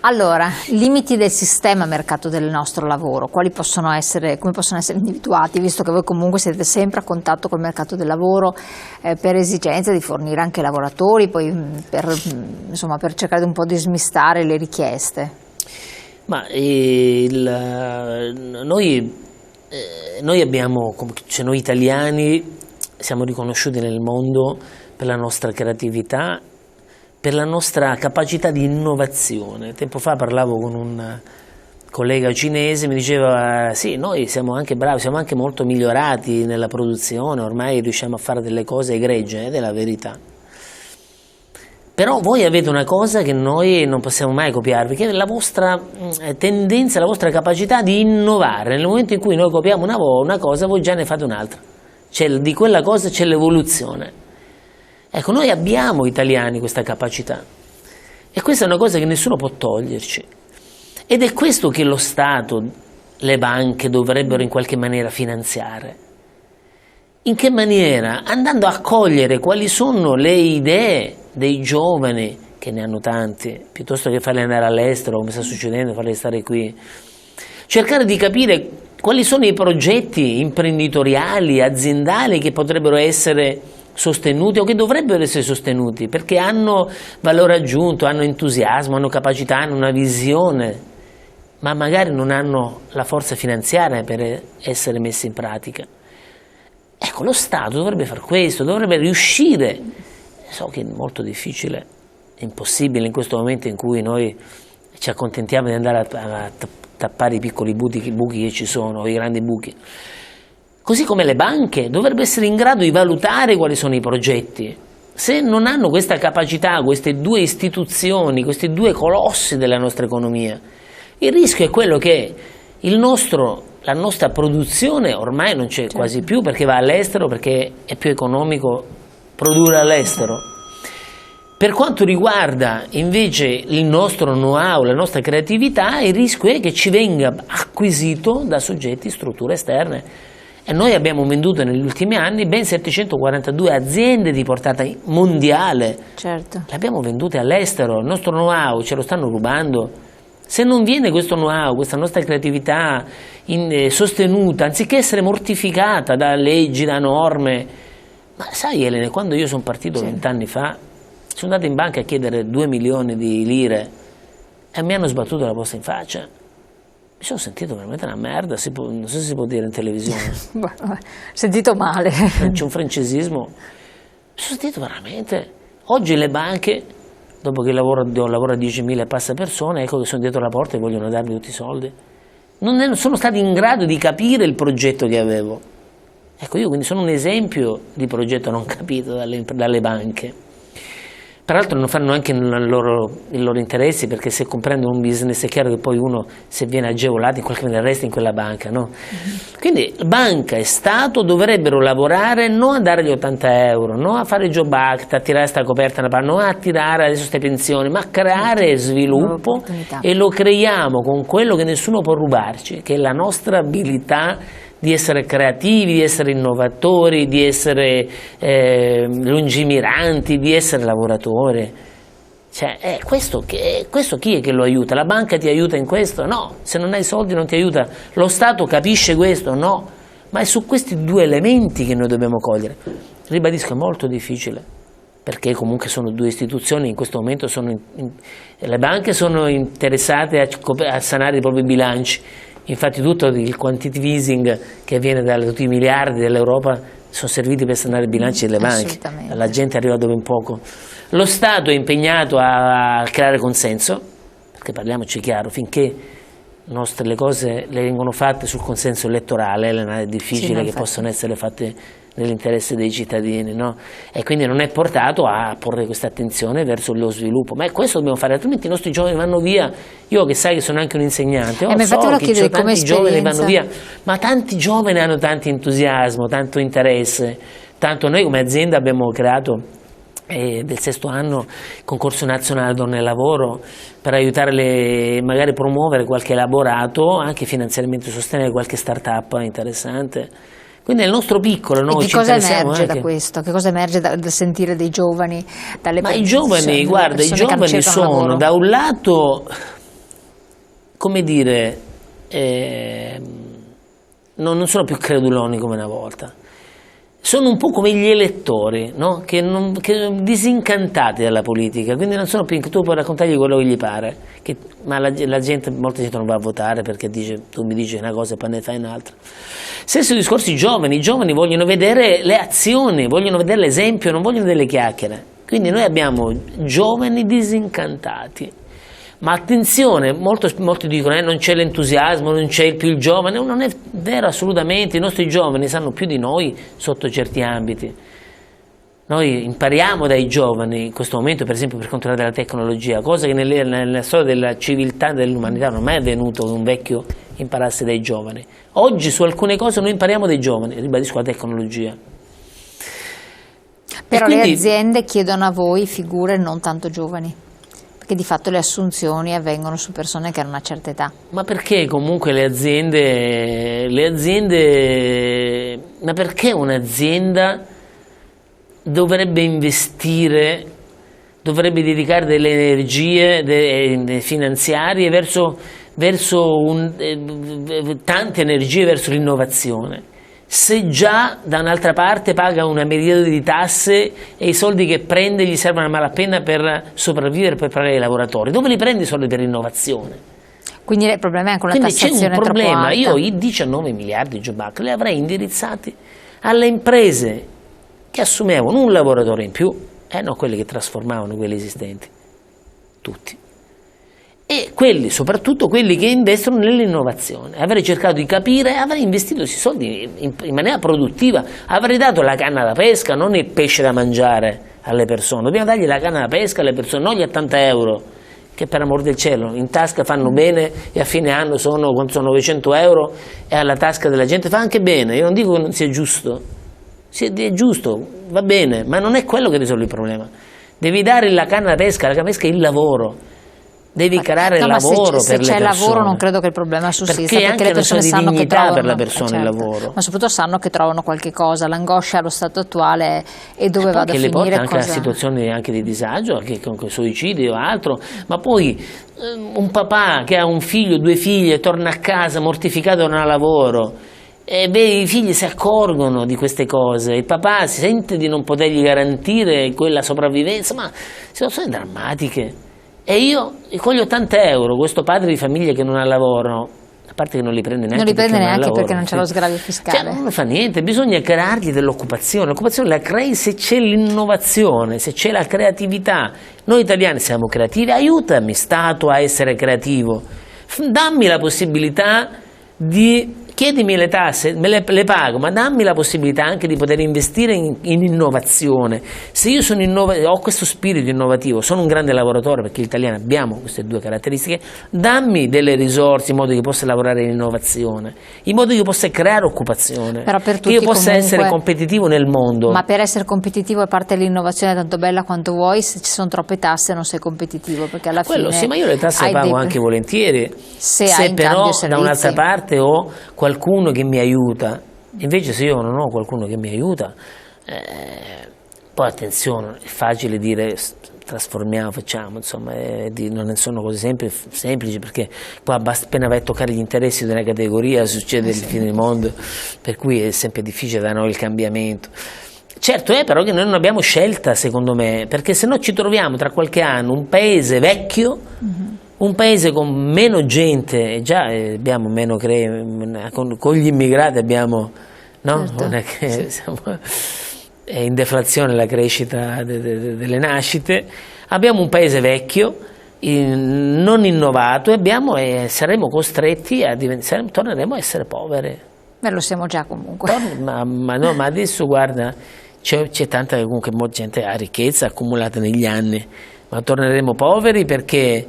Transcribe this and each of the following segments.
Allora, limiti del sistema mercato del nostro lavoro, quali possono essere, come possono essere individuati, visto che voi comunque siete sempre a contatto col mercato del lavoro per esigenza di fornire anche lavoratori, poi insomma, per cercare un po' di smistare le richieste? Ma noi abbiamo, cioè noi italiani siamo riconosciuti nel mondo per la nostra creatività, per la nostra capacità di innovazione. Tempo fa parlavo con un collega cinese, mi diceva sì, noi siamo anche bravi, siamo anche molto migliorati nella produzione, ormai riusciamo a fare delle cose egregie, ed è la verità. Però voi avete una cosa che noi non possiamo mai copiarvi, che è la vostra tendenza, la vostra capacità di innovare. Nel momento in cui noi copiamo una cosa, voi già ne fate un'altra. Di quella cosa c'è l'evoluzione. Ecco, noi abbiamo italiani questa capacità e questa è una cosa che nessuno può toglierci, ed è questo che lo Stato, le banche dovrebbero in qualche maniera finanziare. In che maniera? Andando a cogliere quali sono le idee dei giovani, che ne hanno tanti, piuttosto che farli andare all'estero, come sta succedendo, farli stare qui. Cercare di capire quali sono i progetti imprenditoriali, aziendali che potrebbero essere sostenuti o che dovrebbero essere sostenuti, perché hanno valore aggiunto, hanno entusiasmo, hanno capacità, hanno una visione, ma magari non hanno la forza finanziaria per essere messi in pratica. Ecco, lo Stato dovrebbe fare questo, dovrebbe riuscire. So che è molto difficile, è impossibile in questo momento in cui noi ci accontentiamo di andare a tappare i piccoli buchi che ci sono, o i grandi buchi. Così come le banche dovrebbero essere in grado di valutare quali sono i progetti. Se non hanno questa capacità, queste due istituzioni, questi due colossi della nostra economia, il rischio è quello che la nostra produzione ormai non c'è quasi più, perché va all'estero, perché è più economico produrre all'estero. Per quanto riguarda invece il nostro know-how, la nostra creatività, il rischio è che ci venga acquisito da soggetti, strutture esterne. E noi abbiamo venduto negli ultimi anni ben 742 aziende di portata mondiale. Certo. Le abbiamo vendute all'estero, il nostro know-how ce lo stanno rubando. Se non viene questo know-how, questa nostra creatività sostenuta, anziché essere mortificata da leggi, da norme. Ma sai Elena, quando io sono partito 20 anni fa, sono andato in banca a chiedere 2 milioni di lire e mi hanno sbattuto la posta in faccia. Mi sono sentito veramente una merda, non so se si può dire in televisione. Sentito male. C'è un francesismo. Mi sono sentito veramente. Oggi le banche, dopo che lavoro a 10.000 e passa persone, ecco che sono dietro la porta e vogliono darmi tutti i soldi. Non sono stati in grado di capire il progetto che avevo. Ecco, io quindi sono un esempio di progetto non capito dalle banche. Peraltro non fanno anche i loro interessi, perché se comprendono un business è chiaro che poi uno, se viene agevolato, in qualche maniera resta in quella banca, no? Quindi banca e Stato dovrebbero lavorare non a dare gli 80 euro, non a fare job act, a tirare sta coperta, non a tirare adesso queste pensioni, ma a creare sviluppo, e lo creiamo con quello che nessuno può rubarci, che è la nostra abilità di essere creativi, di essere innovatori, di essere lungimiranti, di essere lavoratori. Cioè, questo chi è che lo aiuta? La banca ti aiuta in questo? No, se non hai soldi non ti aiuta. Lo Stato capisce questo? No, ma è su questi due elementi che noi dobbiamo cogliere. Ribadisco, è molto difficile, perché comunque sono due istituzioni, in questo momento le banche sono interessate a sanare i propri bilanci. Infatti tutto il quantitative easing che viene da tutti i miliardi dell'Europa sono serviti per sanare i bilanci delle banche. La gente arriva dove un poco. Lo Stato è impegnato a creare consenso, perché parliamoci chiaro, finché le cose le vengono fatte sul consenso elettorale, è difficile che possano essere fatte nell'interesse dei cittadini, no? E quindi non è portato a porre questa attenzione verso lo sviluppo, ma questo dobbiamo fare, altrimenti i nostri giovani vanno via. Io che sai che sono anche un insegnante, so che tanti giovani vanno via, ma tanti giovani hanno tanto entusiasmo, tanto interesse, tanto noi come azienda abbiamo creato del 6º anno il concorso nazionale donne e lavoro per aiutare magari promuovere qualche elaborato, anche finanziariamente sostenere qualche start-up interessante. Quindi nel nostro piccolo noi ci interessiamo anche. Da questo? Che cosa emerge dal sentire dei giovani? Ma i giovani, guarda, i giovani sono da un lato come dire, non sono più creduloni come una volta. Sono un po' come gli elettori, no? che disincantati dalla politica, quindi non sono più, tu puoi raccontargli quello che gli pare, ma la gente, molta gente non va a votare perché dice, tu mi dici una cosa e poi ne fai un'altra. Stesso discorso i giovani vogliono vedere le azioni, vogliono vedere l'esempio, non vogliono delle chiacchiere. Quindi noi abbiamo giovani disincantati. Ma attenzione, molti dicono non c'è l'entusiasmo, non c'è più il giovane. Non è vero assolutamente, i nostri giovani sanno più di noi sotto certi ambiti. Noi impariamo dai giovani in questo momento, per esempio per quanto riguarda la tecnologia, cosa che nella storia della civiltà dell'umanità non è mai avvenuto che un vecchio imparasse dai giovani. Oggi su alcune cose noi impariamo dai giovani, ribadisco la tecnologia. Però quindi, le aziende chiedono a voi figure non tanto giovani, perché di fatto le assunzioni avvengono su persone che hanno una certa età. Ma perché comunque le aziende, ma perché un'azienda dovrebbe investire, dovrebbe dedicare delle energie finanziarie verso tante energie verso l'innovazione? Se già da un'altra parte paga una miriade di tasse e i soldi che prende gli servono a malapena per sopravvivere e per pagare i lavoratori, dove li prende i soldi per l'innovazione? Quindi il problema è anche una Quindi tassazione c'è un problema, troppo alta. io i 19 miliardi Job Act li avrei indirizzati alle imprese che assumevano un lavoratore in più e non quelli che trasformavano quelli esistenti, tutti. E soprattutto quelli che investono nell'innovazione. Avrei cercato di capire, avrei investito questi soldi in maniera produttiva, avrei dato la canna da pesca, non il pesce da mangiare alle persone. Dobbiamo dargli la canna da pesca alle persone, non gli 80 euro, che per amor del cielo in tasca fanno bene e a fine anno sono 900 euro e alla tasca della gente fa anche bene. Io non dico che non sia giusto, è giusto, va bene, ma non è quello che risolve il problema. Devi dare la canna da pesca, la canna da pesca è il lavoro. Devi creare lavoro se per le persone. Se c'è lavoro non credo che il problema sussista, perché le persone sanno che trovano per la certo, persona il lavoro. Ma soprattutto sanno che trovano qualche cosa, l'angoscia allo stato attuale e dove vado a finire. Che le porta anche a situazioni anche di disagio, anche con suicidi o altro, ma poi un papà che ha un figlio, 2 figlie, torna a casa mortificato, non ha lavoro, e i figli si accorgono di queste cose, il papà si sente di non potergli garantire quella sopravvivenza, ma situazioni drammatiche. E io con gli 80 euro, questo padre di famiglia che non ha lavoro, a parte che non li prende neanche, perché non c'è lo sgravio fiscale, non fa niente, bisogna creargli dell'occupazione. L'occupazione la crei se c'è l'innovazione, se c'è la creatività. Noi italiani siamo creativi, aiutami Stato a essere creativo, dammi la possibilità di... Chiedimi le tasse, le pago, ma dammi la possibilità anche di poter investire in innovazione. Se io ho questo spirito innovativo, sono un grande lavoratore, perché gli italiani abbiamo queste 2 caratteristiche, dammi delle risorse in modo che io possa lavorare in innovazione, in modo che io possa creare occupazione, che io possa essere competitivo nel mondo. Ma per essere competitivo, a parte l'innovazione tanto bella quanto vuoi, se ci sono troppe tasse non sei competitivo, perché alla fine... Sì, ma io le tasse le pago anche volentieri, se però da un'altra parte ho qualcuno che mi aiuta. Invece se io non ho qualcuno che mi aiuta, poi attenzione, è facile dire trasformiamo, facciamo, insomma, non sono cose semplici, perché qua basta appena vai a toccare gli interessi di una categoria succede il fine del mondo, per cui è sempre difficile da noi il cambiamento. Certo è però che noi non abbiamo scelta, secondo me, perché se no ci troviamo tra qualche anno un paese vecchio, un paese con meno gente, già abbiamo meno con gli immigrati abbiamo, no? Certo, Non è che è in deflazione la crescita delle nascite, abbiamo un paese vecchio, non innovato, e saremo costretti torneremo a essere poveri. Beh, lo siamo già comunque. Ma adesso guarda, c'è tanta comunque molta gente ha ricchezza accumulata negli anni, ma torneremo poveri perché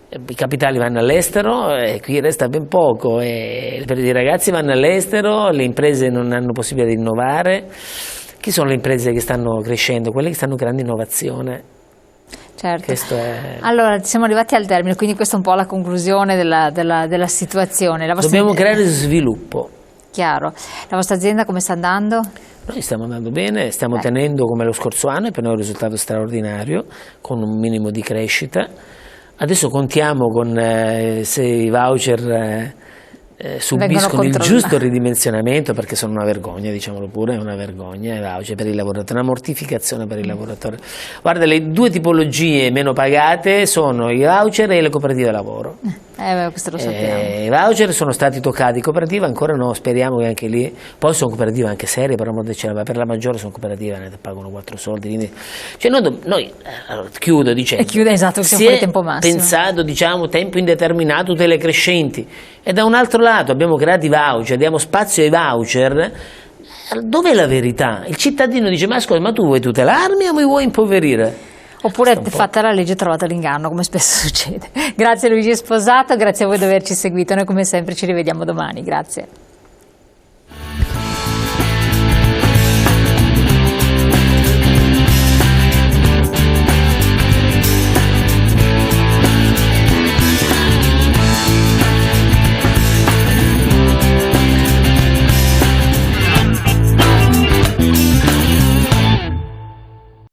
i capitali vanno all'estero e qui resta ben poco, e i ragazzi vanno all'estero, le imprese non hanno possibilità di innovare. Chi sono le imprese che stanno crescendo? Quelle che stanno creando innovazione. Certo. Allora, siamo arrivati al termine, quindi questa è un po' la conclusione della situazione. Dobbiamo creare sviluppo. Chiaro. La vostra azienda come sta andando? Noi stiamo andando bene, stiamo tenendo come lo scorso anno, e per noi è un risultato straordinario, con un minimo di crescita. Adesso contiamo con se i voucher subiscono il giusto ridimensionamento, perché sono una vergogna, diciamolo pure, è una vergogna i voucher per i lavoratori, una mortificazione per i lavoratori. Guarda, le due tipologie meno pagate sono i voucher e le cooperative lavoro. Questo lo sappiamo. I voucher sono stati toccati, cooperative ancora no, speriamo che anche lì, poi sono cooperative anche serie, per amor del cielo, per la maggiore sono cooperative, pagano 4 soldi, quindi cioè noi chiudo dicendo, esatto, si fuori è tempo massimo. pensato, diciamo, tempo indeterminato, tutele crescenti, e da un altro lato abbiamo creato i voucher, diamo spazio ai voucher. Dov'è la verità? Il cittadino dice: ma ascolta, ma tu vuoi tutelarmi o mi vuoi impoverire? Oppure fatta la legge trovate l'inganno, come spesso succede. Grazie Luigi Sposato, grazie a voi di averci seguito, noi come sempre ci rivediamo domani, grazie.